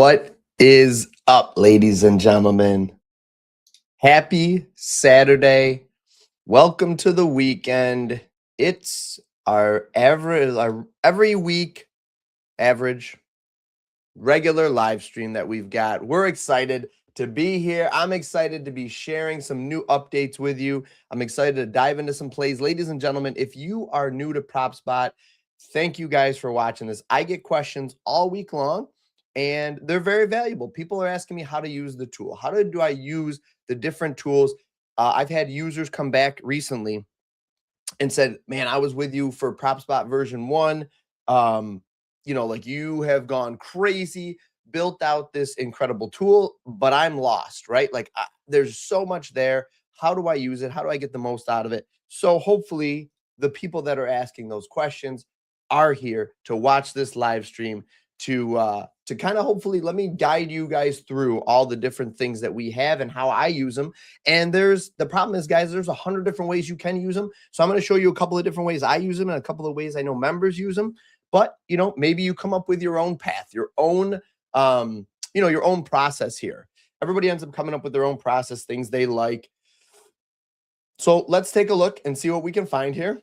What is up, ladies and gentlemen? Happy Saturday. Welcome to the weekend. It's our every week average regular live stream that we've got. We're excited to be here. I'm excited to be sharing some new updates with you. I'm excited to dive into some plays. Ladies and gentlemen, if you are new to PropsBot, thank you guys for watching this. I get questions all week long, and they're very valuable. People are asking me how to use the tool. How do I use the different tools? I've had users come back recently and said, man, I was with you for PropsBot version 1. Like you have gone crazy, built out this incredible tool, but I'm lost, right? Like there's so much there. How do I use it? How do I get the most out of it? So hopefully the people that are asking those questions are here to watch this live stream to kind of hopefully let me guide you guys through all the different things that we have and how I use them. And the problem is, guys, there's 100 different ways you can use them. So I'm going to show you a couple of different ways I use them and a couple of ways I know members use them. But, maybe you come up with your own path, your own, your own process here. Everybody ends up coming up with their own process, things they like. So let's take a look and see what we can find here.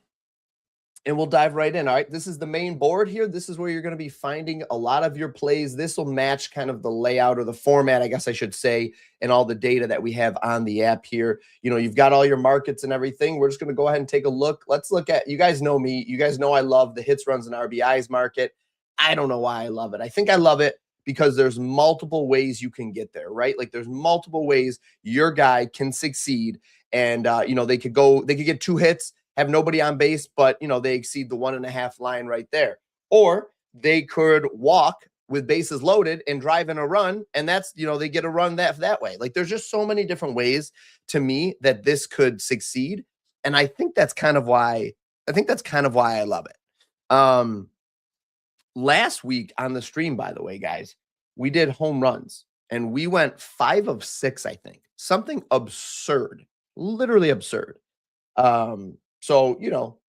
And we'll dive right in. All right, this is the main board here. This is where you're going to be finding a lot of your plays. This will match kind of the layout or the format, I guess I should say, and all the data that we have on the app here. You've got all your markets and everything. We're just going to go ahead and take a look. Let's look at, you guys know me. You guys know I love the hits, runs, and RBIs market. I don't know why I love it. I think I love it because there's multiple ways you can get there, right? Like there's multiple ways your guy can succeed. And, they could get 2 hits, have nobody on base, but they exceed the 1.5 line right there. Or they could walk with bases loaded and drive in a run, and that's they get a run that way. Like there's just so many different ways to me that this could succeed, and I think that's kind of why I love it. Last week on the stream, by the way, guys, we did home runs and we went 5 of 6, I think, something absurd, literally absurd. So,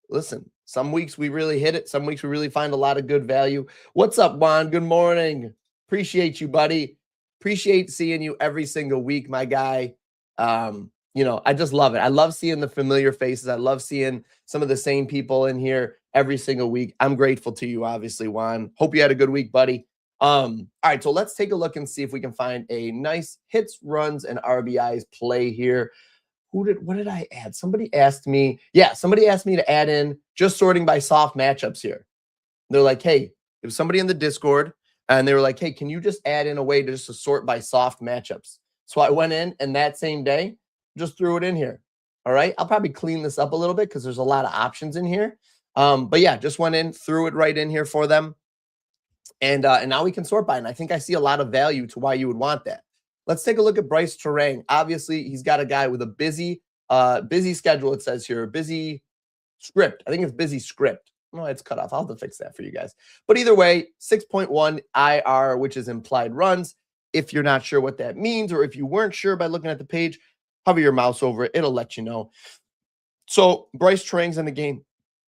listen, some weeks we really hit it. Some weeks we really find a lot of good value. What's up, Juan? Good morning. Appreciate you, buddy. Appreciate seeing you every single week, my guy. I just love it. I love seeing the familiar faces. I love seeing some of the same people in here every single week. I'm grateful to you, obviously, Juan. Hope you had a good week, buddy. All right, so let's take a look and see if we can find a nice hits, runs, and RBIs play here. What did I add? Somebody asked me to add in just sorting by soft matchups here. They're like, hey, it was somebody in the Discord, and they were like, hey, can you just add in a way to sort by soft matchups? So I went in, and that same day, just threw it in here. All right, I'll probably clean this up a little bit because there's a lot of options in here. But yeah, just went in, threw it right in here for them. And now we can sort by, and I think I see a lot of value to why you would want that. Let's take a look at Bryce Terang. Obviously, he's got a guy with a busy schedule. It says here, busy script. I think it's busy script. No, it's cut off. I'll have to fix that for you guys. But either way, 6.1 IR, which is implied runs. If you're not sure what that means, or if you weren't sure by looking at the page, hover your mouse over it. It'll let you know. So Bryce Terang's in a game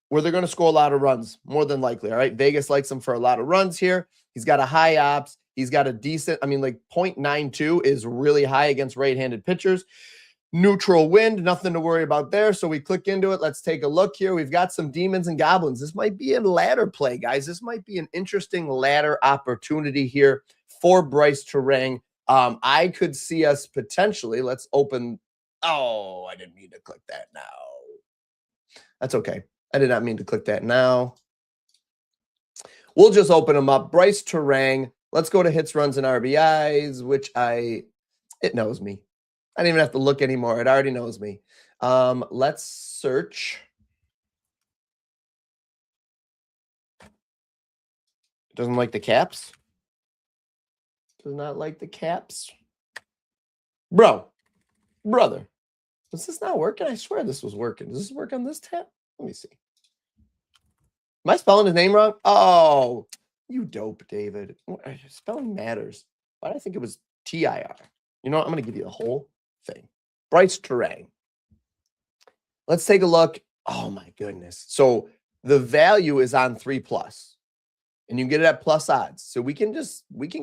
where they're going to score a lot of runs, more than likely. All right, Vegas likes him for a lot of runs here. He's got a high ops. He's got a decent, 0.92 is really high against right-handed pitchers. Neutral wind, nothing to worry about there. So we click into it. Let's take a look here. We've got some demons and goblins. This might be a ladder play, guys. This might be an interesting ladder opportunity here for Bryce Terang. I could see us potentially, let's open. Oh, I didn't mean to click that now. That's okay. I did not mean to click that now. We'll just open them up. Bryce Terang. Let's go to hits, runs, and RBIs, which it knows me. I don't even have to look anymore. It already knows me. Let's search. It doesn't like the caps. Does not like the caps. Brother. Is this not working? I swear this was working. Does this work on this tab? Let me see. Am I spelling his name wrong? Oh, you dope, David. Spelling matters. Why did I think it was TIR? You know what? I'm going to give you the whole thing. Bryce Terang. Let's take a look. Oh, my goodness. So the value is on 3+. and you can get it at plus odds. So we can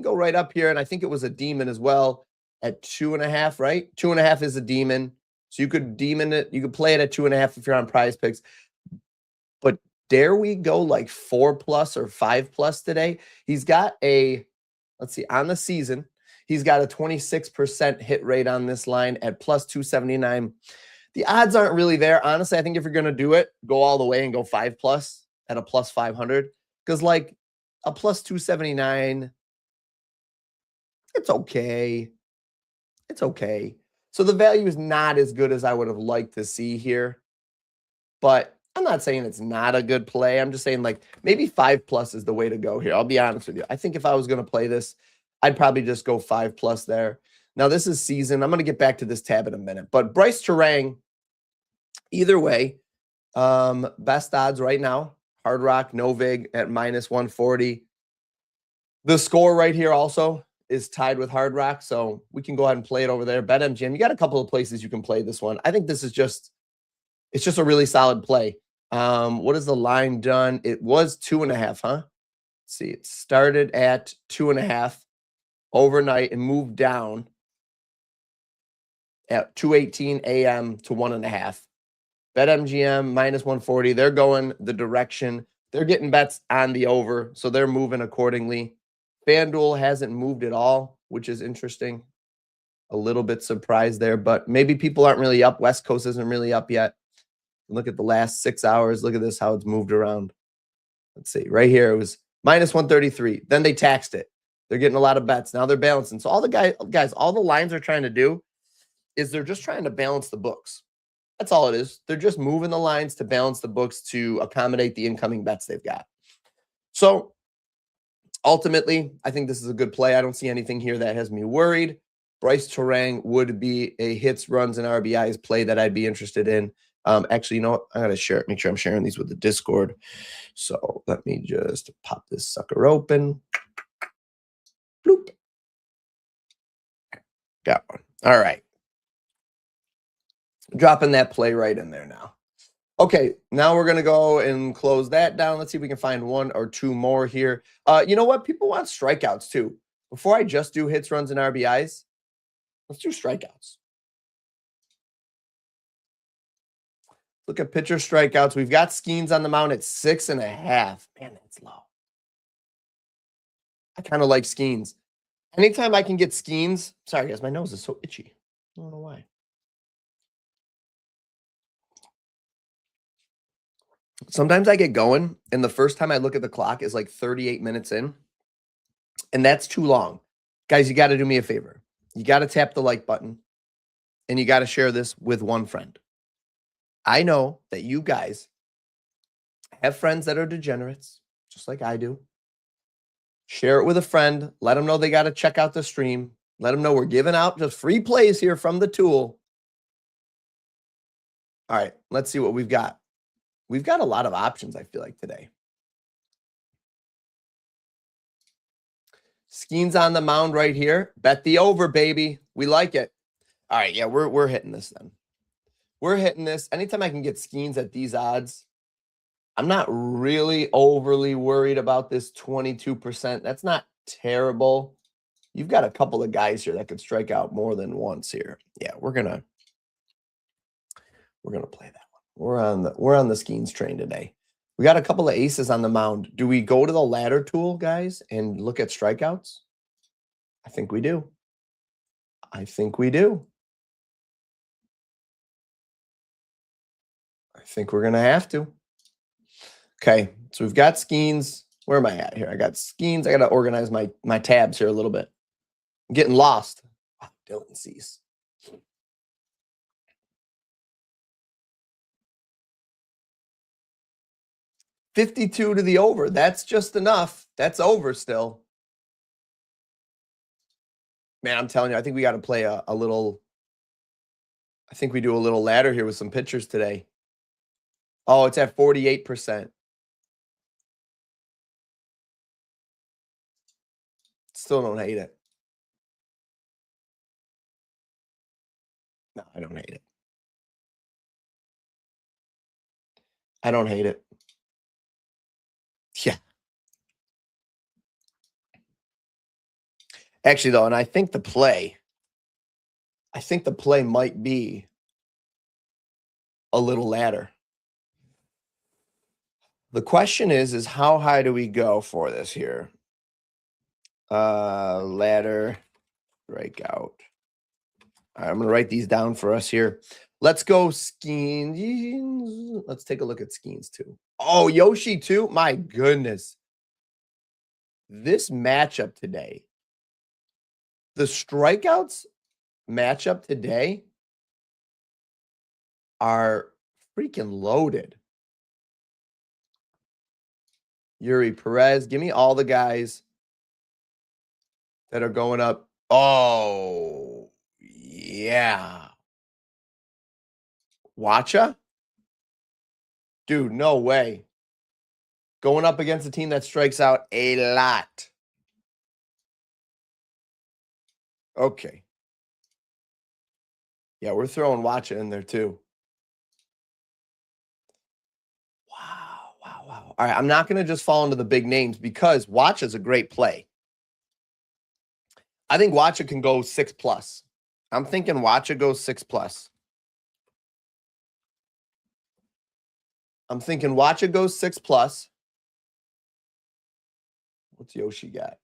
go right up here. And I think it was a demon as well at 2.5, right? 2.5 is a demon. So you could demon it. You could play it at 2.5 if you're on PrizePicks. But dare we go like 4+ or 5+ today? He's got a, let's see, on the season, he's got a 26% hit rate on this line at plus 279. The odds aren't really there. Honestly, I think if you're going to do it, go all the way and go 5+ at a plus 500. Because like a plus 279, it's okay. It's okay. So the value is not as good as I would have liked to see here. But I'm not saying it's not a good play. I'm just saying like maybe 5+ is the way to go here. I'll be honest with you. I think if I was going to play this, I'd probably just go 5+ there. Now this is season. I'm going to get back to this tab in a minute. But Bryce Terang, either way, best odds right now. Hard Rock, Novig at minus 140. The score right here also is tied with Hard Rock, so we can go ahead and play it over there. BetMGM, you got a couple of places you can play this one. I think this is it's just a really solid play. What is the line done? It was 2.5, huh? Let's see, it started at 2.5 overnight and moved down at 2:18 a.m. to 1.5. BetMGM minus 140. They're going the direction. They're getting bets on the over, so they're moving accordingly. FanDuel hasn't moved at all, which is interesting. A little bit surprised there, but maybe people aren't really up. West Coast isn't really up yet. Look at the last 6 hours. Look at this, how it's moved around. Let's see. Right here, it was minus 133. Then they taxed it. They're getting a lot of bets. Now they're balancing. So all the guys, all the lines are trying to do is they're just trying to balance the books. That's all it is. They're just moving the lines to balance the books to accommodate the incoming bets they've got. So ultimately, I think this is a good play. I don't see anything here that has me worried. Bryce Terang would be a hits, runs, and RBIs play that I'd be interested in. Actually, you know what? I got to share it. Make sure I'm sharing these with the Discord. So let me just pop this sucker open. Bloop. Got one. All right. Dropping that play right in there now. Okay, now we're going to go and close that down. Let's see if we can find one or two more here. You know what? People want strikeouts too. Before I just do hits, runs, and RBIs, let's do strikeouts. Look at pitcher strikeouts. We've got Skeens on the mound at 6.5. Man, that's low. I kind of like Skeens. Anytime I can get Skeens, sorry guys, my nose is so itchy. I don't know why. Sometimes I get going, and the first time I look at the clock is like 38 minutes in, and that's too long. Guys, you got to do me a favor. You got to tap the like button, and you got to share this with one friend. I know that you guys have friends that are degenerates, just like I do. Share it with a friend. Let them know they got to check out the stream. Let them know we're giving out just free plays here from the tool. All right, let's see what we've got. We've got a lot of options, I feel like, today. Skeens on the mound right here. Bet the over, baby. We like it. All right, yeah, we're hitting this then. We're hitting this. Anytime I can get Skeens at these odds, I'm not really overly worried about this 22%. That's not terrible. You've got a couple of guys here that could strike out more than once here. Yeah, we're gonna play that one. We're on the Skeens train today. We got a couple of aces on the mound. Do we go to the ladder tool, guys, and look at strikeouts? I think we do. I think we do. I think we're gonna have to. Okay, so we've got Skeens. Where am I at here? I got Skeens. I got to organize my tabs here a little bit. I'm getting lost. Wow, Dylan Cease. $52 to the over. That's just enough. That's over still. Man, I'm telling you, I think we got to play a little. I think we do a little ladder here with some pitchers today. Oh, it's at 48%. Still don't hate it. No, I don't hate it. I don't hate it. Yeah. Actually, though, and I think the play might be a little ladder. The question is how high do we go for this here? Ladder breakout. All right, I'm going to write these down for us here. Let's go Skeens. Let's take a look at Skeens too. Oh, Yoshi too? My goodness. This matchup today, the strikeouts matchup today are freaking loaded. Yuri Perez, give me all the guys that are going up. Oh, yeah. Watcha? Dude, no way. Going up against a team that strikes out a lot. Okay. Yeah, we're throwing Watcha in there too. Wow, wow, wow. All right, I'm not going to just fall into the big names because Watcha's a great play. I think Watcha can go 6+. I'm thinking Watcha goes 6+. I'm thinking Watcha goes 6+. What's Yoshi got?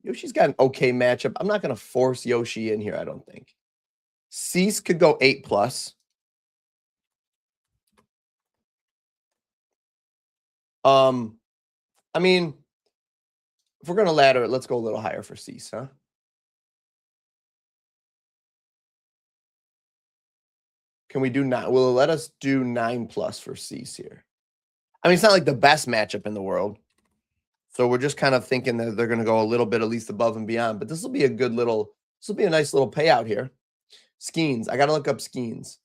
Yoshi's got an okay matchup. I'm not going to force Yoshi in here, I don't think. Cease could go 8+. I mean, if we're going to ladder it, let's go a little higher for Cease, huh? Can we do 9? Will it let us do 9+ for Cease here? I mean, it's not like the best matchup in the world. So we're just kind of thinking that they're going to go a little bit at least above and beyond. But this will be a good little, this will be a nice little payout here. Skeens. I got to look up Skeens.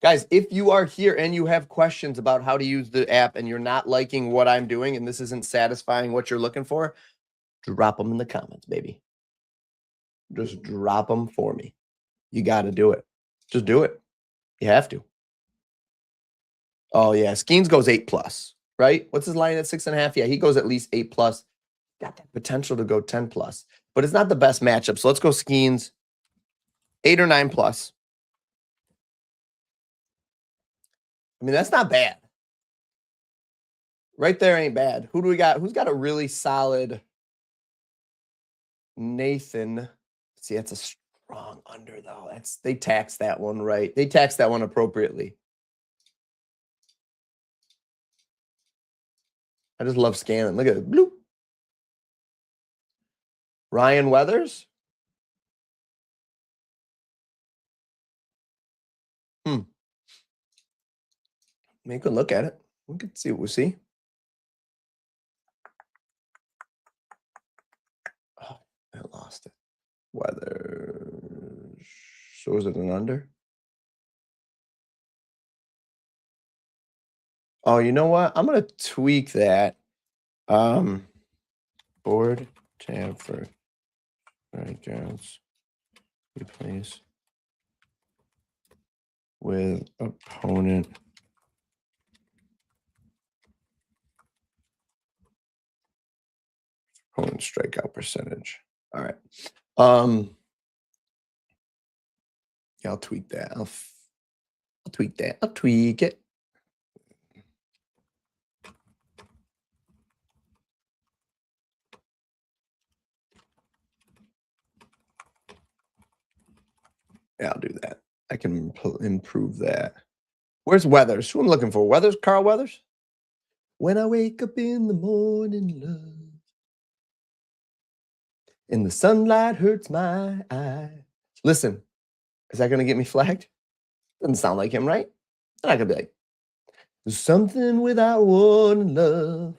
Guys, if you are here and you have questions about how to use the app and you're not liking what I'm doing and this isn't satisfying what you're looking for, drop them in the comments, baby. Just drop them for me. You got to do it. Just do it. You have to. Oh, yeah. Skeens goes 8+, right? What's his line at 6.5? Yeah, he goes at least 8+. Got that potential to go 10+, but it's not the best matchup. So let's go Skeens 8 or 9+. I mean, that's not bad. Right there ain't bad. Who do we got? Who's got a really solid Nathan? See, that's a strong under, though. They taxed that one right. They taxed that one appropriately. I just love scanning. Look at it. Bloop. Ryan Weathers. We can look at it. We can see what we see. Oh, I lost it. Weathers. So is it an under? Oh, you know what? I'm gonna tweak that. Board tab for strikeouts. Replace with opponent. Opponent strikeout percentage. All right. Yeah, I'll tweak that. I'll tweak that. I'll tweak it. Yeah, I'll do that. I can improve that. Where's Weathers? Who I'm looking for? Weathers? Carl Weathers? When I wake up in the morning, love, and the sunlight hurts my eye. Listen, is that going to get me flagged? Doesn't sound like him, right? And I could be like, there's something without one love.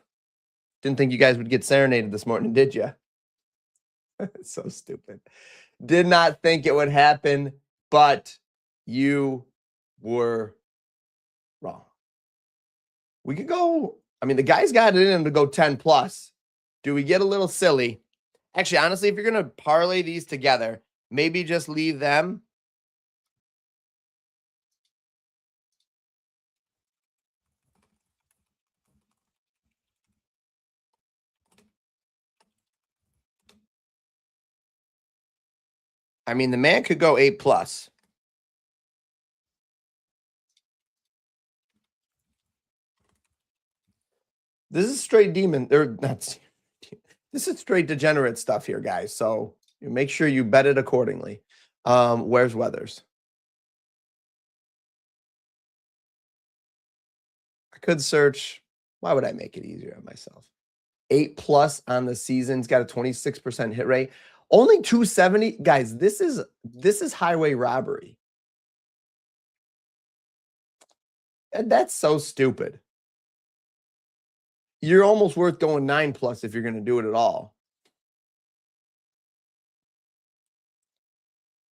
Didn't think you guys would get serenaded this morning, did you? So stupid. Did not think it would happen, but you were wrong. We could go. I mean, the guy's got it in him to go 10+. Do we get a little silly? Actually, honestly, if you're going to parlay these together, maybe just leave them. I mean, the man could go 8+. This is straight demon. Or not. This is straight degenerate stuff here, guys. So make sure you bet it accordingly. Where's Weathers? I could search. Why would I make it easier on myself? 8+ on the season. He's got a 26% hit rate. Only 270. Guys, this is highway robbery. And that's so stupid. You're almost worth going 9+ if you're going to do it at all.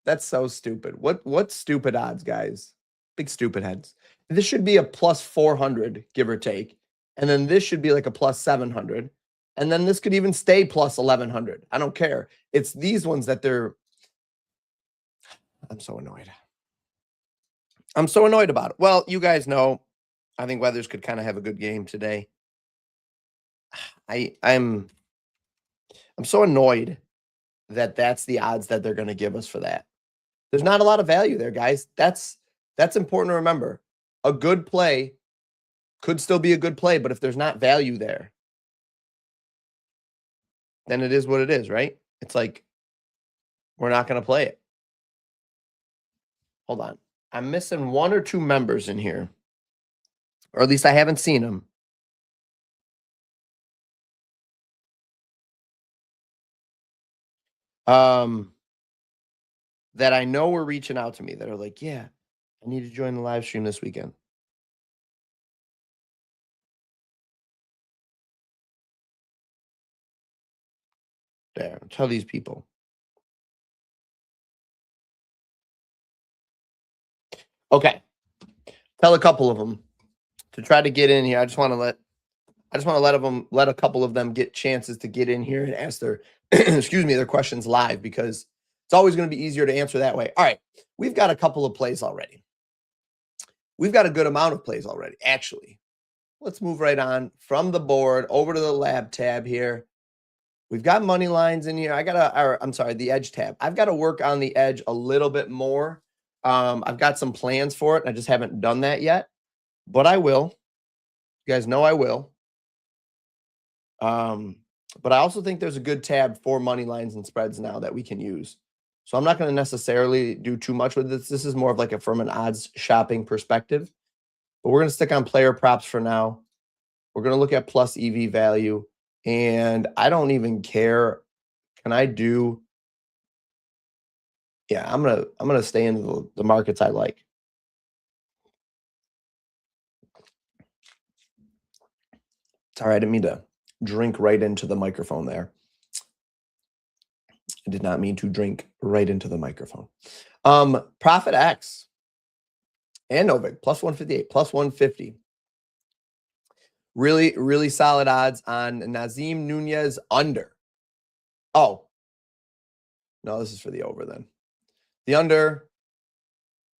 That's so stupid. What stupid odds, guys? Big stupid heads. This should be a +400, give or take. And then this should be like a +700. And then this could even stay +1100. I don't care. It's these ones that I'm so annoyed. I'm so annoyed about it. Well, you guys know, I think Weathers could kind of have a good game today. I'm so annoyed that that's the odds that they're going to give us for that. There's not a lot of value there, guys. That's important to remember. A good play could still be a good play, but if there's not value there, then it is what it is, right? It's like we're not going to play it. Hold on. I'm missing 1 or 2 members in here, or at least I haven't seen them. That I know were reaching out to me that are like, yeah, I need to join the live stream this weekend. There, tell these people. Okay. Tell a couple of them to try to get in here. I just want to let a couple of them get chances to get in here and ask their excuse me, their questions live, because it's always going to be easier to answer that way. All right. We've got a couple of plays already. We've got a good amount of plays already, actually. Let's move right on from the board over to the lab tab here. We've got money lines in here. The edge tab. I've got to work on the edge a little bit more. I've got some plans for it. I just haven't done that yet, but I will. You guys know I will. But I also think there's a good tab for money lines and spreads now that we can use. So I'm not going to necessarily do too much with this. This is more of like from an odds shopping perspective. But we're going to stick on player props for now. We're going to look at plus EV value. And I don't even care. Can I do? Yeah, I'm gonna stay in the markets I like. It's all right. I didn't mean to drink right into the microphone there. I did not mean to drink right into the microphone. Profit X and Novik +158, +150. Really, really solid odds on Nazim Nunez under. Oh, no, this is for the over then. The under,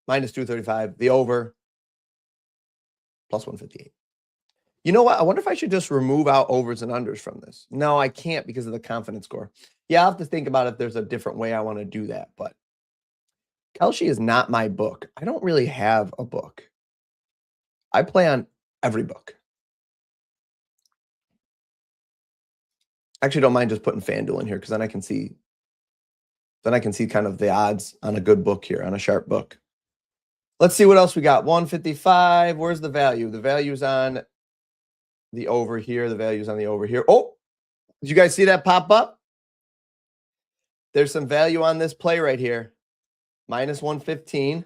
-235. The over, +158. You know what? I wonder if I should just remove out overs and unders from this. No, I can't because of the confidence score. Yeah, I'll have to think about if there's a different way I want to do that. But Kelshi is not my book. I don't really have a book. I play on every book. Actually, don't mind just putting FanDuel in here because then I can see kind of the odds on a good book here, on a sharp book. Let's see what else we got. 155. Where's the value? The value's on the over here. The value's on the over here. Oh, did you guys see that pop up? There's some value on this play right here. -115.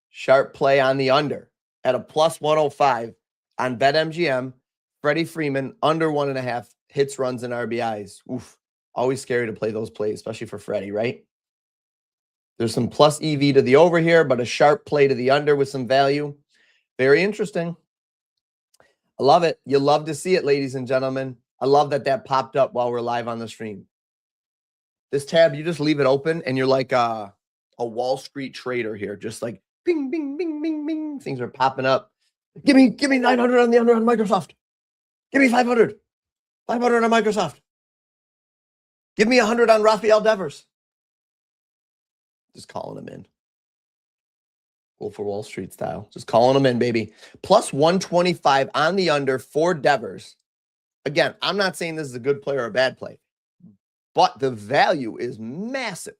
Sharp play on the under at a +105 on BetMGM. Freddie Freeman under 1.5 hits, runs, and RBIs. Oof. Always scary to play those plays, especially for Freddie, right? There's some plus EV to the over here, but a sharp play to the under with some value. Very interesting. I love it. You love to see it, ladies and gentlemen. I love that popped up while we're live on the stream. This tab, you just leave it open, and you're like a Wall Street trader here, just like bing, bing, bing, bing, bing. Things are popping up. Give me 900 on the under on Microsoft. Give me 500. 500 on Microsoft. Give me 100 on Rafael Devers. Just calling them in. Wolf of Wall Street style. Just calling them in, baby. Plus 125 on the under for Devers. Again, I'm not saying this is a good play or a bad play, but the value is massive.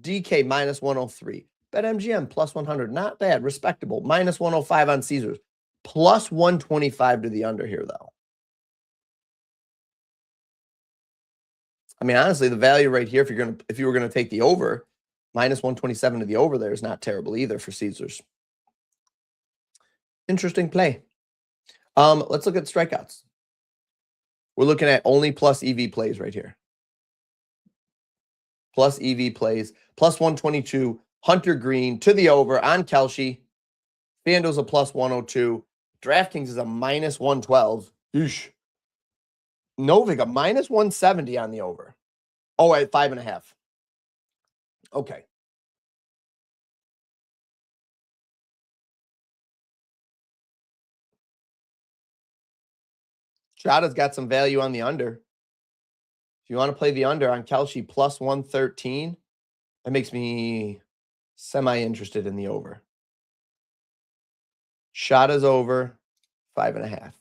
DK minus 103. BetMGM plus 100. Not bad. Respectable. Minus 105 on Caesars. Plus 125 to the under here, though. I mean, honestly, the value right here, if you were gonna take the over, minus 127 to the over there is not terrible either for Caesars. Interesting play. Let's look at strikeouts. We're looking at only plus EV plays right here. Plus EV plays, plus 122. Hunter Green to the over on Kelce. FanDuel's a plus 102. DraftKings is a minus 112. Eesh. Novik, a minus 170 on the over. Oh, at 5.5. Okay. Shada's got some value on the under. If you want to play the under on Kelce plus 113, that makes me semi-interested in the over. Shada's over 5.5.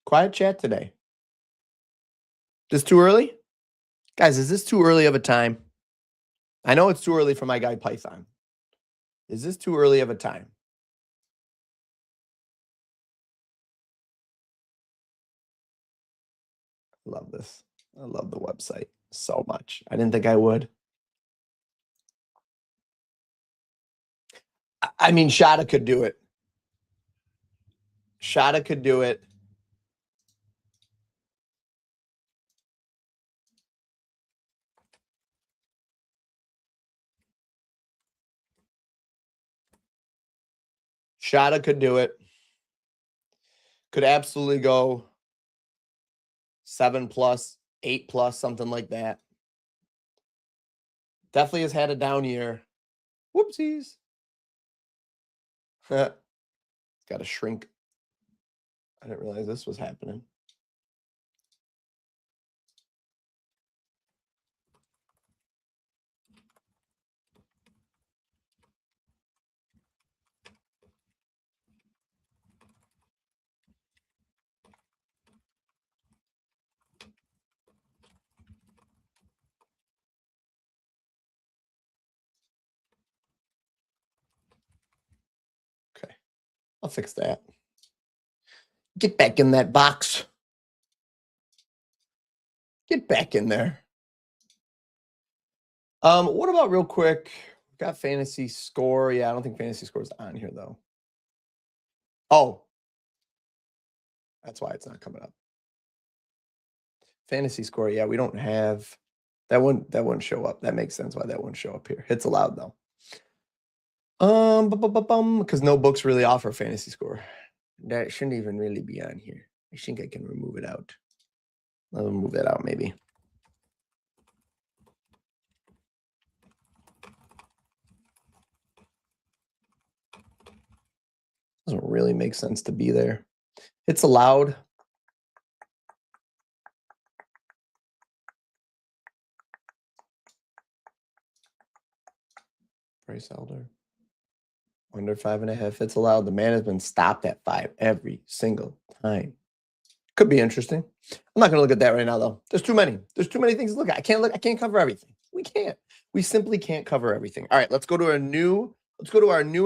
Quiet chat today. This too early? Guys, is this too early of a time? I know it's too early for my guy Python. Is this too early of a time? I love this. I love the website so much. I didn't think I would. I mean, Shada could do it. Shada could do it. Shada could do it. Could absolutely go 7 plus, 8 plus, something like that. Definitely has had a down year. Whoopsies. It's got to shrink. I didn't realize this was happening. Okay. I'll fix that. Get back in that box. Get back in there. What about real quick? We've got fantasy score. Yeah, I don't think fantasy score is on here though. Oh. That's why it's not coming up. Fantasy score. Yeah, we don't have that one. That wouldn't show up. That makes sense why that wouldn't show up here. Hits allowed though. Because no books really offer fantasy score. That shouldn't even really be on here. I think I can remove it out. I'll move that out maybe. Doesn't really make sense to be there. It's allowed. Bryce Elder. Under 5.5. It's allowed. The man has been stopped at 5 every single time. Could be interesting. I'm not going to look at that right now, though. There's too many. There's too many things to look at. I can't cover everything. We can't. We simply can't cover everything. All right, let's go to our new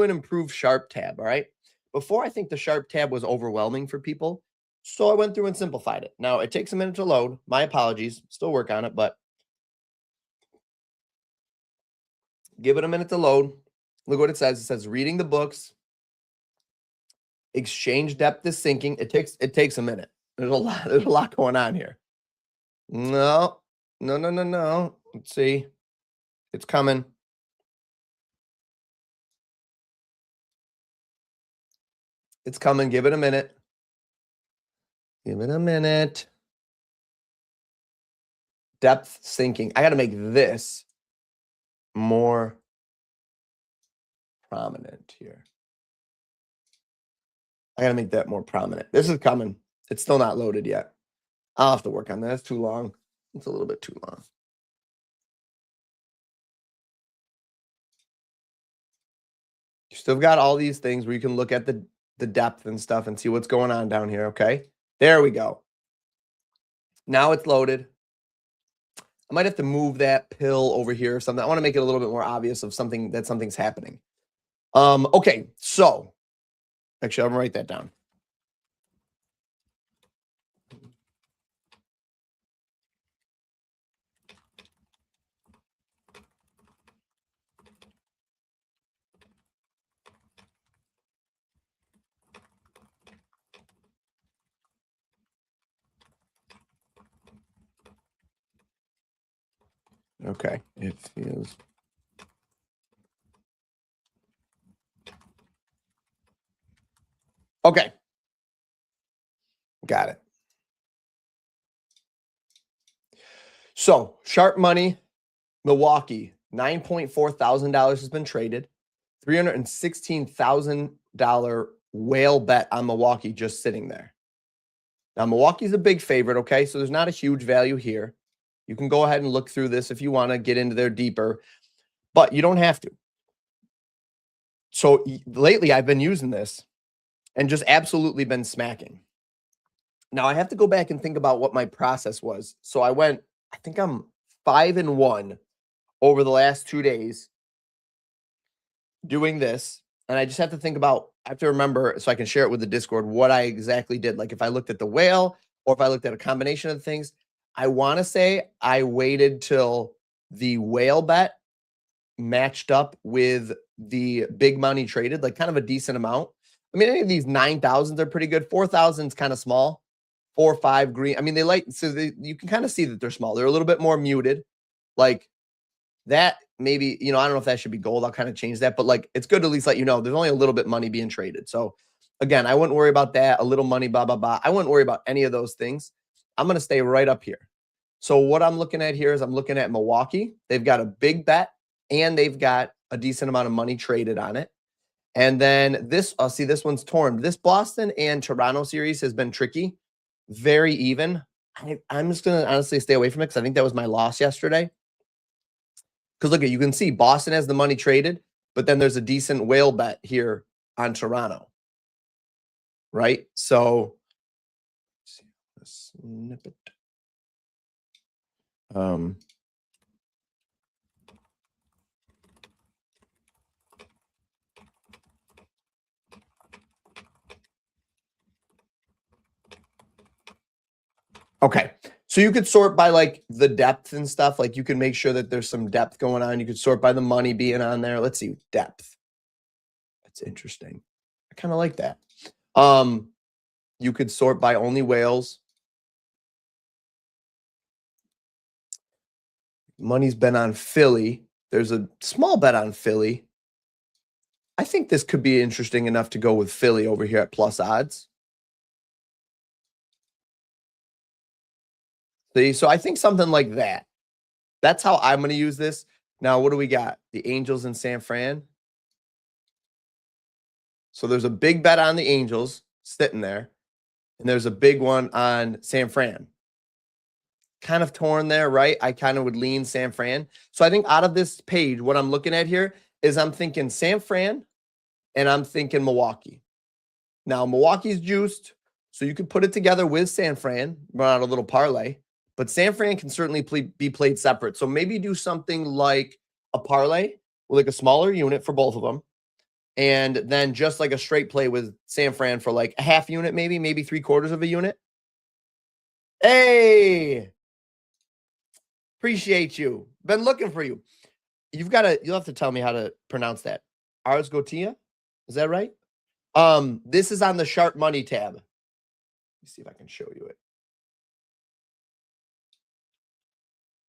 and improved Sharp tab. All right. Before, I think the Sharp tab was overwhelming for people, so I went through and simplified it. Now it takes a minute to load. My apologies. Still work on it, but give it a minute to load. Look what it says. It says reading the books. Exchange depth is syncing. It takes a minute. There's a lot going on here. No. Let's see. It's coming. It's coming. Give it a minute. Give it a minute. Depth syncing. I got to make this more prominent here. I got to make that more prominent. This is coming. It's still not loaded yet. I'll have to work on that. It's too long. It's a little bit too long. Still got all these things where you can look at the depth and stuff and see what's going on down here, okay? There we go. Now it's loaded. I might have to move that pill over here or something. I want to make it a little bit more obvious of something's happening. Okay, so actually, I'm gonna write that down. Okay, it feels. Okay, got it. So, sharp money, Milwaukee, $9.4 thousand has been traded. $316,000 whale bet on Milwaukee just sitting there. Now, Milwaukee's a big favorite, okay? So there's not a huge value here. You can go ahead and look through this if you want to get into there deeper, but you don't have to. So lately, I've been using this and just absolutely been smacking. Now, I have to go back and think about what my process was. So I think I'm 5-1 over the last 2 days doing this. And I just have to think about, I have to remember so I can share it with the Discord, what I exactly did. Like if I looked at the whale or if I looked at a combination of things, I want to say I waited till the whale bet matched up with the big money traded, like kind of a decent amount. I mean, any of these 9,000s are pretty good. 4,000 is kind of small. 4 or 5 green. I mean, you can kind of see that they're small. They're a little bit more muted. Like that, maybe, I don't know if that should be gold. I'll kind of change that. But like, it's good to at least let you know there's only a little bit money being traded. So again, I wouldn't worry about that. A little money, blah, blah, blah. I wouldn't worry about any of those things. I'm going to stay right up here. So what I'm looking at here is I'm looking at Milwaukee. They've got a big bet and they've got a decent amount of money traded on it. And then I'll see this one's torn. This Boston and Toronto series has been tricky. Very even. I'm just going to honestly stay away from it because I think that was my loss yesterday. Because look, you can see Boston has the money traded, but then there's a decent whale bet here on Toronto. Right? So, let's see, snip it. Okay. So you could sort by like the depth and stuff. Like you can make sure that there's some depth going on. You could sort by the money being on there. Let's see, depth. That's interesting. I kind of like that. You could sort by only whales. Money's been on Philly. There's a small bet on Philly. I think this could be interesting enough to go with Philly over here at plus odds. See, so I think something like that. That's how I'm going to use this. Now, what do we got? The Angels in San Fran. So there's a big bet on the Angels sitting there. And there's a big one on San Fran. Kind of torn there, right? I kind of would lean San Fran. So I think out of this page, what I'm looking at here is I'm thinking San Fran and I'm thinking Milwaukee. Now, Milwaukee's juiced, so you could put it together with San Fran, run out a little parlay. But San Fran can certainly be played separate. So maybe do something like a parlay with like a smaller unit for both of them. And then just like a straight play with San Fran for like a half unit, maybe 3/4 of a unit. Hey, appreciate you. Been looking for you. You'll have to tell me how to pronounce that. Ars Gotia? Is that right? This is on the Sharp Money tab. Let me see if I can show you it.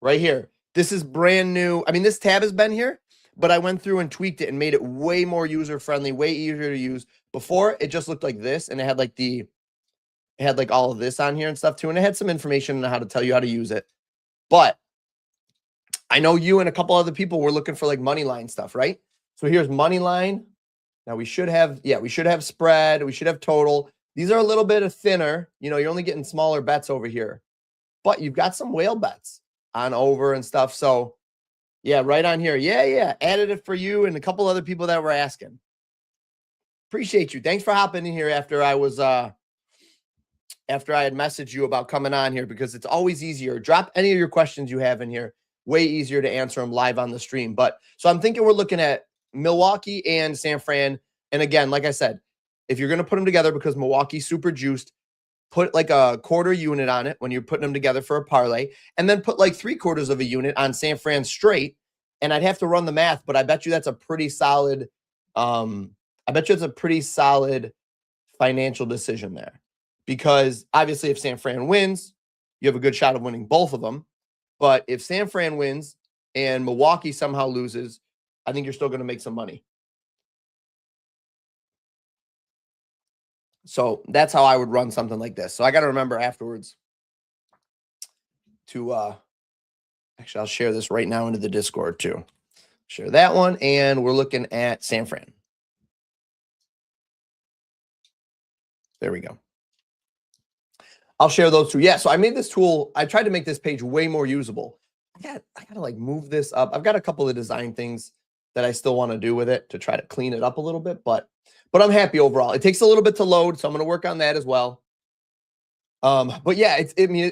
Right here. This is brand new. I mean, this tab has been here, but I went through and tweaked it and made it way more user-friendly, way easier to use. Before, it just looked like this, and it had like all of this on here and stuff too, and it had some information on how to tell you how to use it. But I know you and a couple other people were looking for like money line stuff, right? So here's money line. Now we should have spread. We should have total. These are a little bit thinner. You're only getting smaller bets over here, but you've got some whale bets on over and stuff. So yeah, right on here. Yeah. Added it for you and a couple other people that were asking. Appreciate you. Thanks for hopping in here after I was after I had messaged you about coming on here, because it's always easier. Drop any of your questions you have in here. Way easier to answer them live on the stream. But so I'm thinking we're looking at Milwaukee and San Fran. And again, like I said, if you're going to put them together, because Milwaukee's super juiced, put like a quarter unit on it when you're putting them together for a parlay, and then put like 3/4 of a unit on San Fran straight. And I'd have to run the math, but I bet you that's a pretty solid, I bet you it's a pretty solid financial decision there. Because obviously if San Fran wins, you have a good shot of winning both of them. But if San Fran wins and Milwaukee somehow loses, I think you're still going to make some money. So that's how I would run something like this. So I got to remember afterwards to, actually, I'll share this right now into the Discord too. Share that one. And we're looking at San Fran. There we go. I'll share those two. Yeah, so I made this tool. I tried to make this page way more usable. I gotta like move this up. I've got a couple of design things that I still want to do with it to try to clean it up a little bit, but I'm happy overall. It takes a little bit to load, so I'm going to work on that as well. But yeah,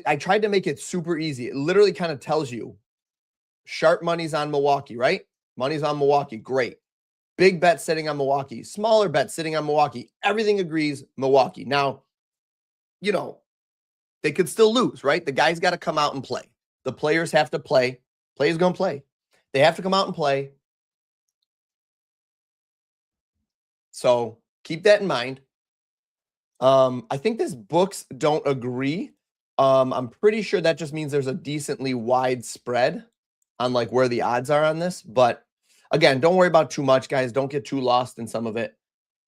I tried to make it super easy. It literally kind of tells you sharp money's on Milwaukee, right? Money's on Milwaukee, great. Big bet sitting on Milwaukee, smaller bet sitting on Milwaukee. Everything agrees Milwaukee. Now, you know, they could still lose, right? The guys got to come out and play. The players have to play. Players going to play. They have to come out and play. So keep that in mind. I think this books don't agree. I'm pretty sure that just means there's a decently wide spread on like where the odds are on this. But again, don't worry about too much, guys. Don't get too lost in some of it.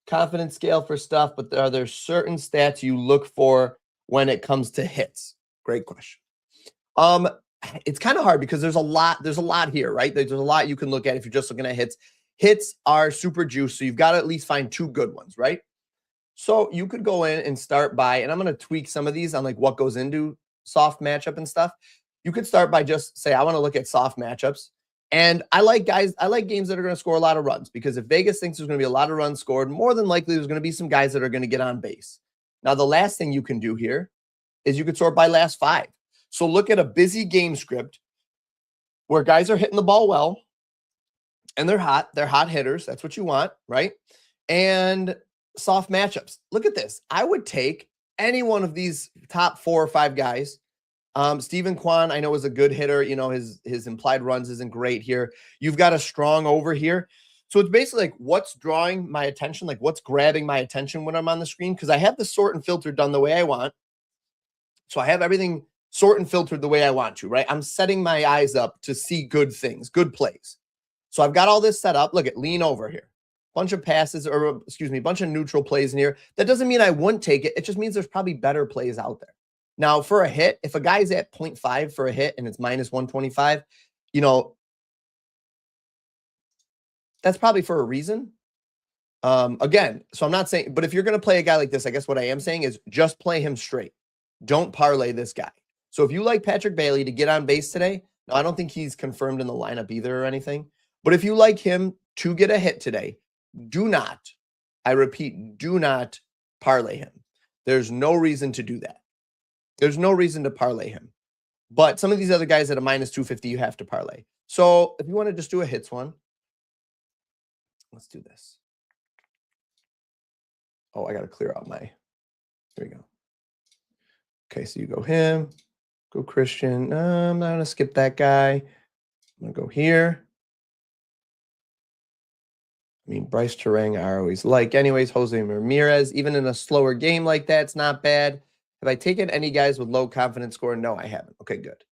Confidence scale for stuff, but are there certain stats you look for when it comes to hits? Great question. It's kind of hard because there's a lot here, right? There's a lot you can look at if you're just looking at hits. Hits are super juiced, so you've got to at least find 2 good ones, right? So you could go in and start by, and I'm going to tweak some of these on like what goes into soft matchup and stuff. You could start by just say, I want to look at soft matchups. And I like games that are going to score a lot of runs, because if Vegas thinks there's going to be a lot of runs scored, more than likely there's going to be some guys that are going to get on base. Now, the last thing you can do here is you could sort by last 5. So look at a busy game script where guys are hitting the ball well and they're hot hitters. That's what you want, right? And soft matchups. Look at this. I would take any one of these top 4 or 5 guys. Steven Kwan, I know, is a good hitter. You know, his implied runs isn't great here. You've got a strong over here. So it's basically like what's drawing my attention, like what's grabbing my attention when I'm on the screen, because I have the sort and filter done the way I want. So I have everything sort and filtered the way I want to, right? I'm setting my eyes up to see good things, good plays. So I've got all this set up. Look at lean over here. Bunch of passes, or excuse me, bunch of neutral plays in here. That doesn't mean I wouldn't take it. It just means there's probably better plays out there. Now, for a hit, if a guy's at 0.5 for a hit and it's minus 125, you know, that's probably for a reason. Again, so I'm not saying, but if you're going to play a guy like this, I guess what I am saying is just play him straight. Don't parlay this guy. So if you like Patrick Bailey to get on base today, no, I don't think he's confirmed in the lineup either or anything. But if you like him to get a hit today, do not, I repeat, do not parlay him. There's no reason to do that. There's no reason to parlay him. But some of these other guys at a minus 250, you have to parlay. So if you want to just do a hits one, let's do this. Oh, I got to clear out my, there we go. Okay, so you go him, go Christian. I'm not going to skip that guy. I'm going to go here. I mean, Bryce Terang, I always like. Anyways, Jose Ramirez, even in a slower game like that, it's not bad. Have I taken any guys with low confidence score? No, I haven't. Okay, good.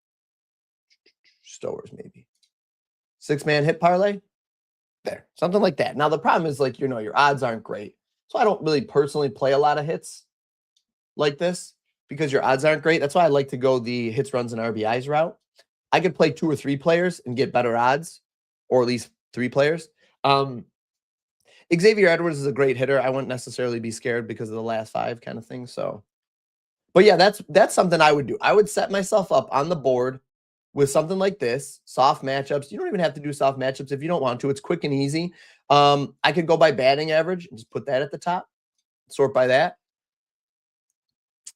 Stowers, maybe. 6-man hit parlay? There, something like that. Now, the problem is, like, you know, your odds aren't great. So I don't really personally play a lot of hits like this because your odds aren't great. That's why I like to go the hits, runs, and RBIs route. I could play 2 or 3 players and get better odds, or at least 3 players. Xavier Edwards is a great hitter. I wouldn't necessarily be scared because of the last 5 kind of thing. So, but yeah, that's something I would do. I would set myself up on the board with something like this, soft matchups. You don't even have to do soft matchups if you don't want to. It's quick and easy. I could go by batting average and just put that at the top, sort by that,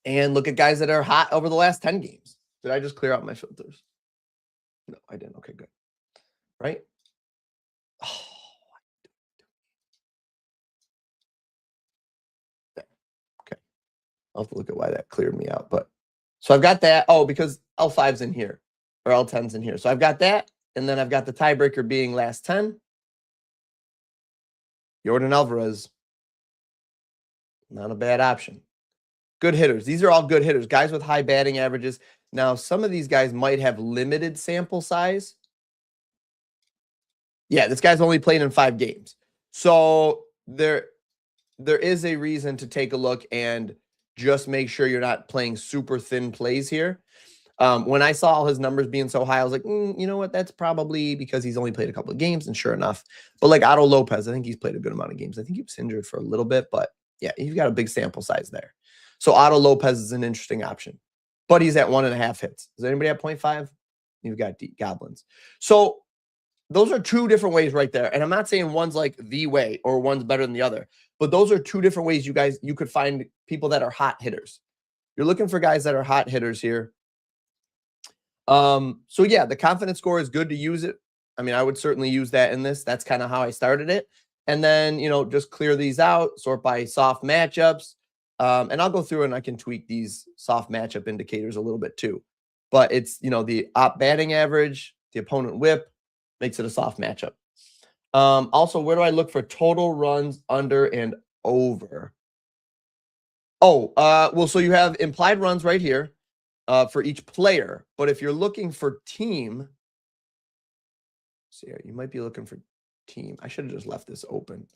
and look at guys that are hot over the last 10 games. Did I just clear out my filters? No, I didn't. Okay, good. Right? Oh, okay. I'll have to look at why that cleared me out. But so I've got that. Oh, because L5's in here or L10's in here. So I've got that. And then I've got the tiebreaker being last 10. Jordan Alvarez. Not a bad option. Good hitters. These are all good hitters. Guys with high batting averages. Now, some of these guys might have limited sample size. Yeah, this guy's only played in 5 games. So there is a reason to take a look and just make sure you're not playing super thin plays here. When I saw all his numbers being so high, I was like, you know what? That's probably because he's only played a couple of games. And sure enough, but like Otto Lopez, I think he's played a good amount of games. I think he was injured for a little bit, but yeah, he's got a big sample size there. So Otto Lopez is an interesting option, but he's at 1.5 hits. Is anybody at 0.5? You've got Goblins. So those are 2 different ways right there. And I'm not saying one's like the way or one's better than the other, but those are 2 different ways you could find people that are hot hitters. You're looking for guys that are hot hitters here. So yeah, the confidence score is good to use it. I mean, I would certainly use that in this. That's kind of how I started it. And then, just clear these out, sort by soft matchups. And I'll go through and I can tweak these soft matchup indicators a little bit too. But it's, the op batting average, the opponent whip makes it a soft matchup. Also, where do I look for total runs under and over? Oh, well, so you have implied runs right here for each player. But if you're looking for team, see here, you might be looking for team. I should have just left this open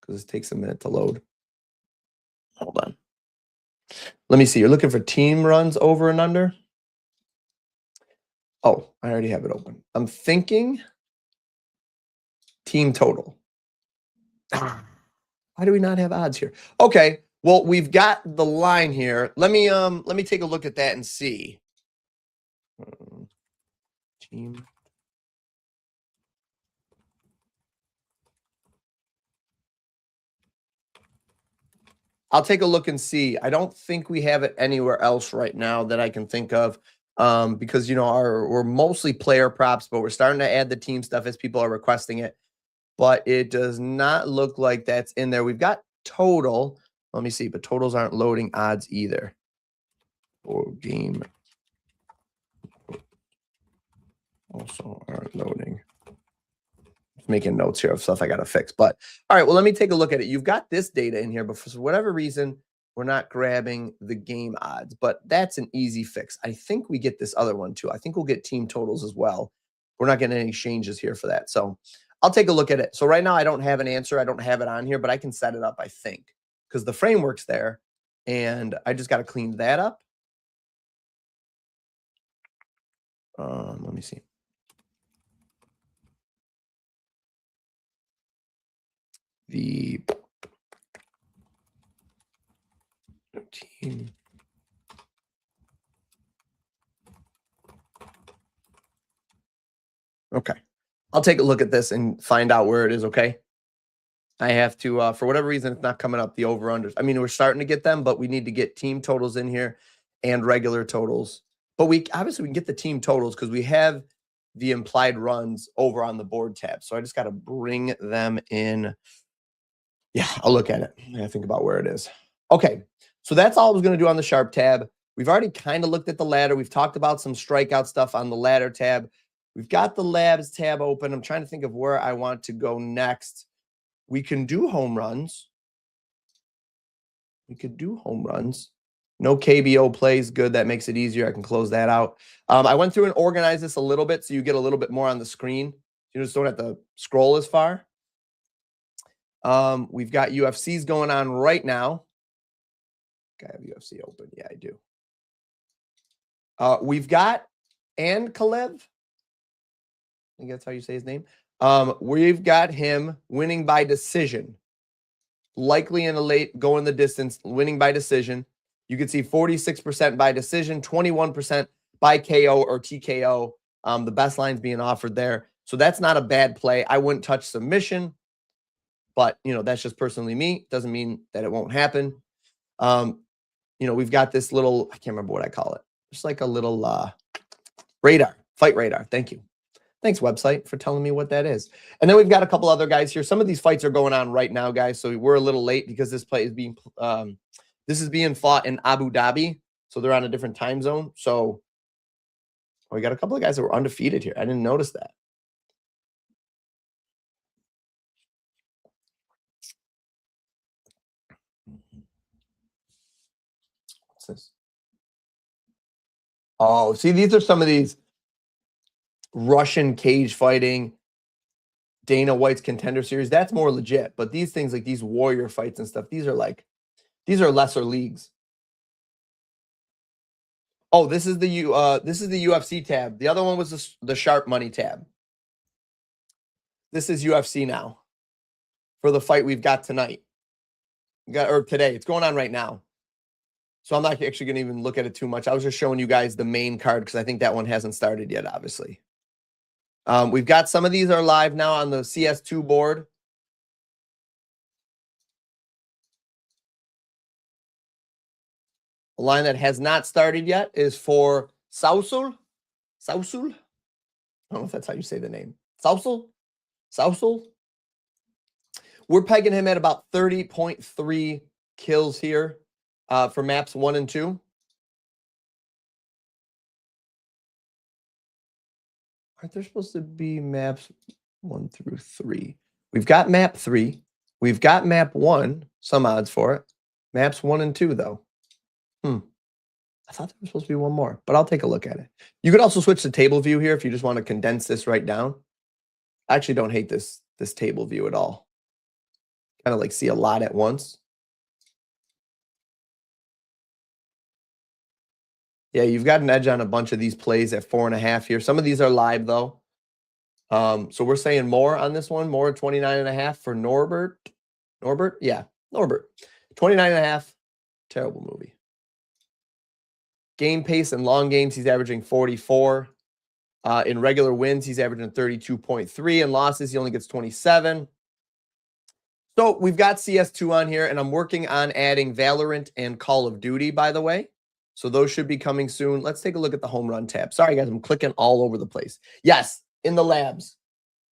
because it takes a minute to load. Hold on. Let me see. You're looking for team runs over and under? Oh, I already have it open. I'm thinking team total. Why do we not have odds here? Okay. Well, we've got the line here. Let me take a look at that and see. Team. I'll take a look and see. I don't think we have it anywhere else right now that I can think of. Because we're mostly player props, but we're starting to add the team stuff as people are requesting it. But it does not look like that's in there. We've got total. Let me see, but totals aren't loading odds either. Or game also aren't loading. Just making notes here of stuff I got to fix. But all right, well, let me take a look at it. You've got this data in here, but for whatever reason, we're not grabbing the game odds. But that's an easy fix. I think we get this other one too. I think we'll get team totals as well. We're not getting any changes here for that. So I'll take a look at it. So right now I don't have an answer. I don't have it on here, but I can set it up, I think, because the framework's there. And I just got to clean that up. Let me see. The team. Okay. I'll take a look at this and find out where it is, okay? I have to, for whatever reason, it's not coming up, the over-unders. I mean, we're starting to get them, but we need to get team totals in here and regular totals. But we can get the team totals because we have the implied runs over on the board tab. So I just got to bring them in. Yeah, I'll look at it. I think about where it is. Okay, so that's all I was going to do on the Sharp tab. We've already kind of looked at the ladder. We've talked about some strikeout stuff on the ladder tab. We've got the labs tab open. I'm trying to think of where I want to go next. We can do home runs. We could do home runs. No KBO plays. Good. That makes it easier. I can close that out. I went through and organized this a little bit so you get a little bit more on the screen. You just don't have to scroll as far. We've got UFCs going on right now. I have UFC open. Yeah, I do. We've got Kalev. I think that's how you say his name. We've got him winning by decision. Likely in a late, going the distance, winning by decision. You can see 46% by decision, 21% by KO or TKO. The best line's being offered there. So that's not a bad play. I wouldn't touch submission, but, that's just personally me. Doesn't mean that it won't happen. We've got this little, I can't remember what I call it. Just like a little radar, fight radar. Thank you. Thanks, website, for telling me what that is. And then we've got a couple other guys here. Some of these fights are going on right now, guys. So we're a little late because this play is being fought in Abu Dhabi. So they're on a different time zone. So we got a couple of guys that were undefeated here. I didn't notice that. What's this? Oh, see, these are some of these Russian cage fighting, Dana White's Contender Series. That's more legit. But these things like these warrior fights and stuff, these are lesser leagues. Oh, this is the UFC tab. The other one was the Sharp Money tab. This is UFC now for the fight we've got tonight. Or today. It's going on right now. So I'm not actually going to even look at it too much. I was just showing you guys the main card because I think that one hasn't started yet, obviously. We've got some of these are live now on the CS2 board. The line that has not started yet is for Sausul. Sausul? I don't know if that's how you say the name. Sausul? Sausul? We're pegging him at about 30.3 kills here for maps 1 and 2. Aren't there supposed to be maps 1 through 3? We've got map 3. We've got map 1. Some odds for it. Maps 1 and 2, though. I thought there was supposed to be one more, but I'll take a look at it. You could also switch to table view here if you just want to condense this right down. I actually don't hate this table view at all. Kind of like see a lot at once. Yeah, you've got an edge on a bunch of these plays at 4.5 here. Some of these are live, though. So we're saying more on this one. More 29.5 for Norbert. Norbert? Yeah, Norbert. 29.5. Terrible movie. Game pace and long games, he's averaging 44. In regular wins, he's averaging 32.3. In losses, he only gets 27. So we've got CS2 on here, and I'm working on adding Valorant and Call of Duty, by the way. So those should be coming soon. Let's take a look at the home run tab. Sorry, guys, I'm clicking all over the place. Yes, in the labs.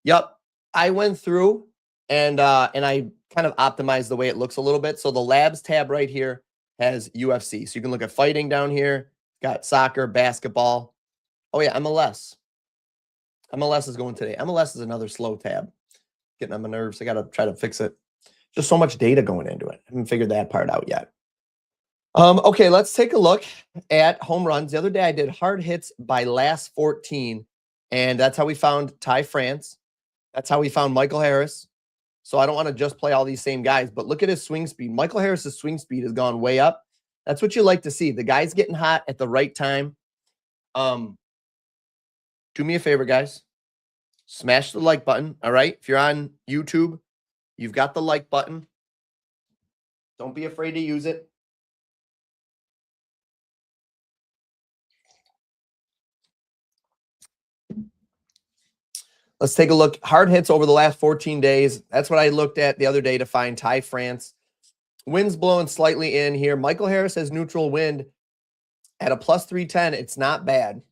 Yep. I went through and I kind of optimized the way it looks a little bit. So the labs tab right here has UFC. So you can look at fighting down here. Got soccer, basketball. Oh, yeah, MLS. MLS is going today. MLS is another slow tab. Getting on my nerves. I got to try to fix it. Just so much data going into it. I haven't figured that part out yet. Okay, let's take a look at home runs. The other day I did hard hits by last 14, and that's how we found Ty France. That's how we found Michael Harris. So I don't want to just play all these same guys, but look at his swing speed. Michael Harris's swing speed has gone way up. That's what you like to see. The guy's getting hot at the right time. Do me a favor, guys. Smash the like button, all right? If you're on YouTube, you've got the like button. Don't be afraid to use it. Let's take a look. Hard hits over the last 14 days. That's what I looked at the other day to find Ty France. Wind's blowing slightly in here. Michael Harris has neutral wind at a plus 310. It's not bad.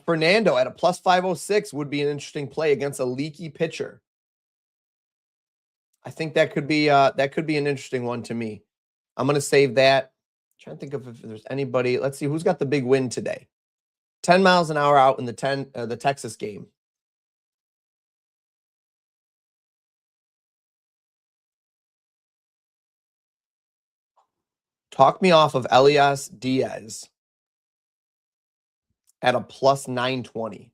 Fernando at a plus 506 would be an interesting play against a leaky pitcher. I think that could be an interesting one to me. I'm going to save that. I'm trying to think of if there's anybody. Let's see who's got the big win today. 10 miles an hour out in the Texas game. Talk me off of Elias Diaz at a plus 920.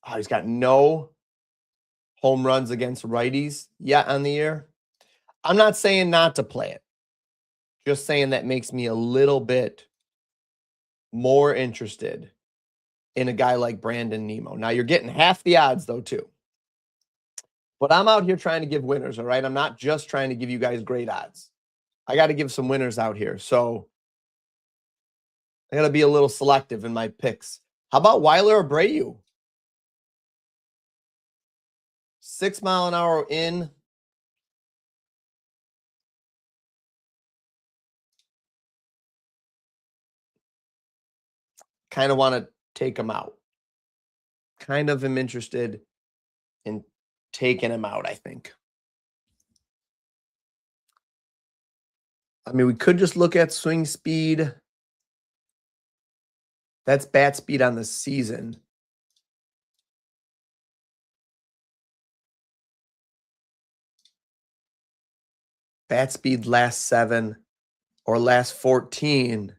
Oh, he's got no home runs against righties yet on the year. I'm not saying not to play it. Just saying that makes me a little bit more interested in a guy like Brandon Nemo. Now, you're getting half the odds, though, too. But I'm out here trying to give winners, all right? I'm not just trying to give you guys great odds. I got to give some winners out here. So I got to be a little selective in my picks. How about Weiler Abreu? 6 mile an hour in. Kind of want to take him out. Kind of am interested in taking him out, I think. I mean, we could just look at swing speed. That's bat speed on the season. Bat speed last 7 or last 14.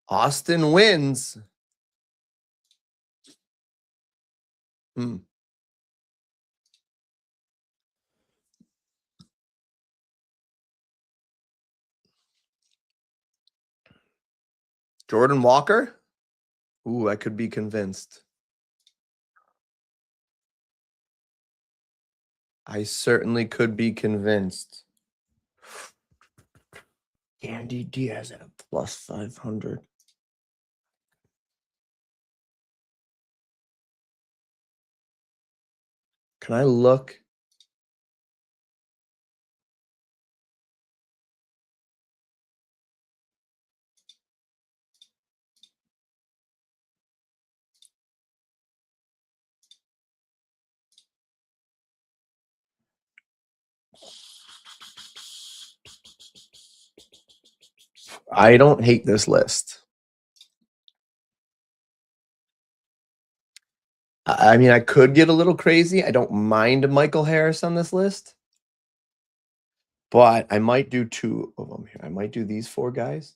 Austin wins. Jordan Walker? Ooh, I could be convinced. I certainly could be convinced. Andy Diaz at a plus 500. Can I look? I don't hate this list. I mean, I could get a little crazy. I don't mind Michael Harris on this list. But I might do 2 of them here. I might do these 4 guys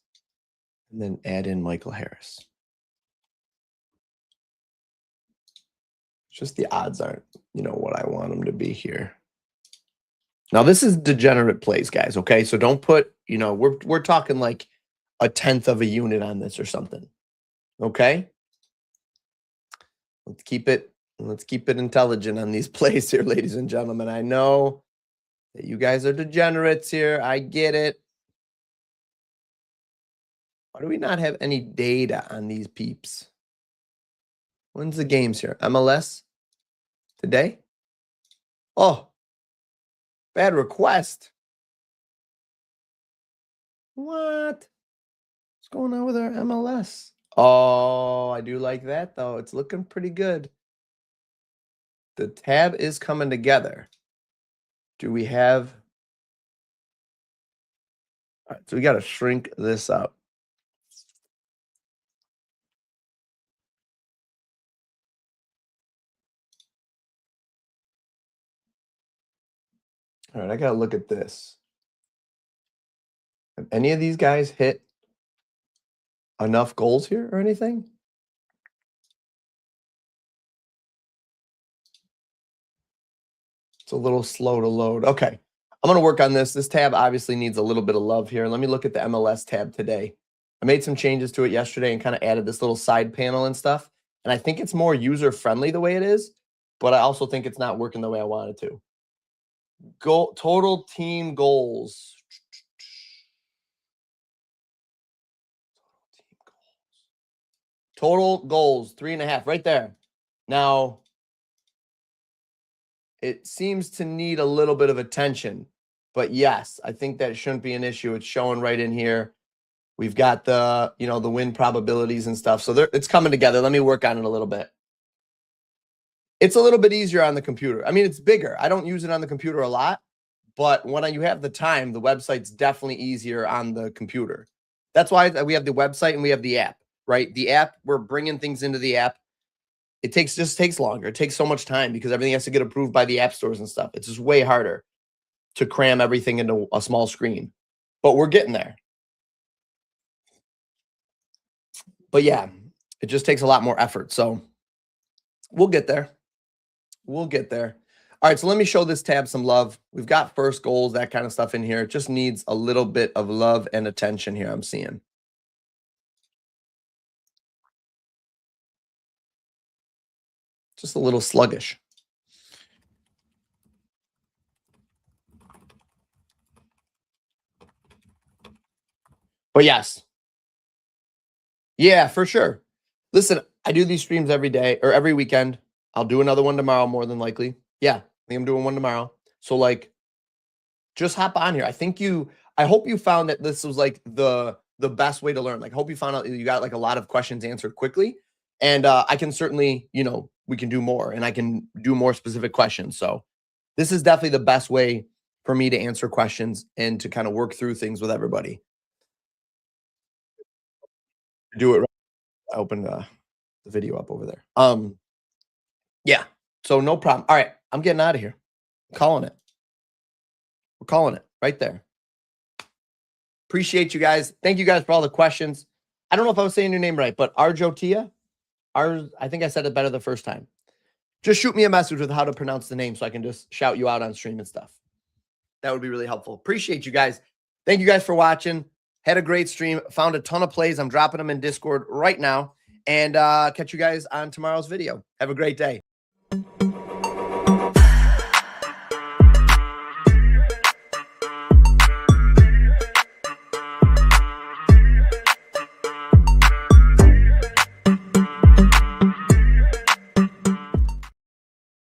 and then add in Michael Harris. Just the odds aren't, what I want them to be here. Now, this is degenerate plays, guys, okay? So don't put, we're talking like a 1/10 of a unit on this or something. Okay? Let's keep it intelligent on these plays here, ladies and gentlemen. I know that you guys are degenerates here. I get it. Why do we not have any data on these peeps? When's the games here? MLS? Today? Oh, bad request. What? What's going on with our MLS? Oh, I do like that, though. It's looking pretty good. The tab is coming together. Do we have... All right, so we got to shrink this up. All right, I got to look at this. Have any of these guys hit enough goals here or anything? It's a little slow to load. Okay, I'm going to work on this. This tab obviously needs a little bit of love here. Let me look at the MLS tab today. I made some changes to it yesterday and kind of added this little side panel and stuff. And I think it's more user-friendly the way it is, but I also think it's not working the way I want it to. Total team goals. Total goals, 3.5, right there. Now, it seems to need a little bit of attention, but yes, I think that shouldn't be an issue. It's showing right in here. We've got the, the win probabilities and stuff. So it's coming together. Let me work on it a little bit. It's a little bit easier on the computer. I mean, it's bigger. I don't use it on the computer a lot, but when you have the time, the website's definitely easier on the computer. That's why we have the website and we have the app, right? The app, we're bringing things into the app. It just takes longer. It takes so much time because everything has to get approved by the app stores and stuff. It's just way harder to cram everything into a small screen, but we're getting there. But yeah, it just takes a lot more effort. So we'll get there. We'll get there. All right, so let me show this tab some love. We've got first goals, that kind of stuff in here. It just needs a little bit of love and attention here, I'm seeing. Just a little sluggish. But yes. Yeah, for sure. Listen, I do these streams every day or every weekend. I'll do another one tomorrow, more than likely. Yeah, I think I'm doing one tomorrow. So like, just hop on here. I hope you found that this was like the best way to learn. Like, I hope you found out you got like a lot of questions answered quickly. And I can certainly, we can do more and I can do more specific questions. So this is definitely the best way for me to answer questions and to kind of work through things with everybody. Do it. I opened the video up over there. Yeah. So no problem. All right. I'm getting out of here. Calling it. We're calling it right there. Appreciate you guys. Thank you guys for all the questions. I don't know if I was saying your name right, but Arjotia, I think I said it better the first time. Just shoot me a message with how to pronounce the name so I can just shout you out on stream and stuff. That would be really helpful. Appreciate you guys. Thank you guys for watching. Had a great stream. Found a ton of plays. I'm dropping them in Discord right now. And catch you guys on tomorrow's video. Have a great day.